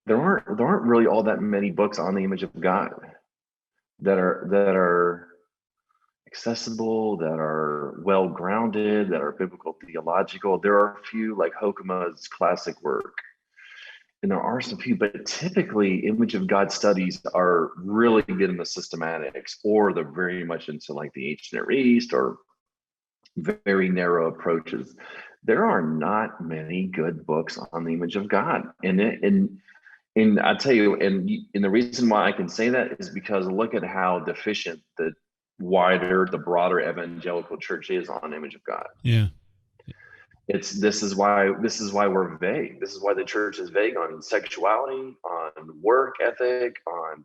there aren't really all that many books on the image of God that are accessible, that are well grounded, that are biblical theological. There are a few like Hokuma's classic work, and there are some few, but typically image of God studies are really good in the systematics, or they're very much into like the ancient Near East or very narrow approaches. There are not many good books on the image of God, and I tell you, and the reason why I can say that is because look at how deficient the broader evangelical church is on image of God. Yeah. This is why we're vague. This is why the church is vague on sexuality, on work ethic, on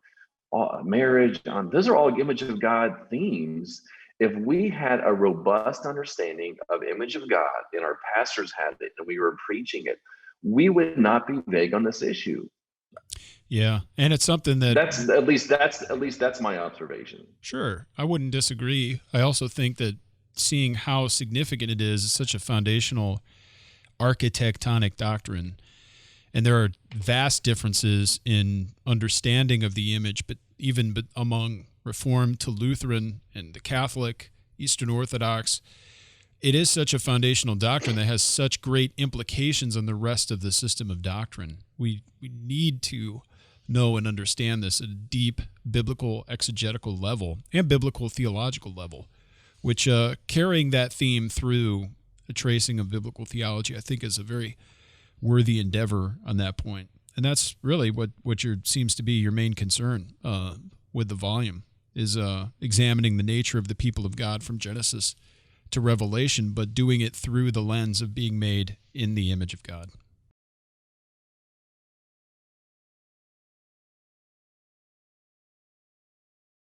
marriage. On those are all image of God themes. If we had a robust understanding of image of God, and our pastors had it, and we were preaching it, we would not be vague on this issue. Yeah. And it's something that, That's my observation. sure, I wouldn't disagree. I also think that seeing how significant it is such a foundational architectonic doctrine. And there are vast differences in understanding of the image, but even among Reformed to Lutheran and the Catholic, Eastern Orthodox, it is such a foundational doctrine that has such great implications on the rest of the system of doctrine. We need to know and understand this at a deep biblical exegetical level and biblical theological level, which carrying that theme through a tracing of biblical theology, I think, is a very worthy endeavor on that point. And that's really what seems to be your main concern with the volume, is examining the nature of the people of God from Genesis to Revelation, but doing it through the lens of being made in the image of God.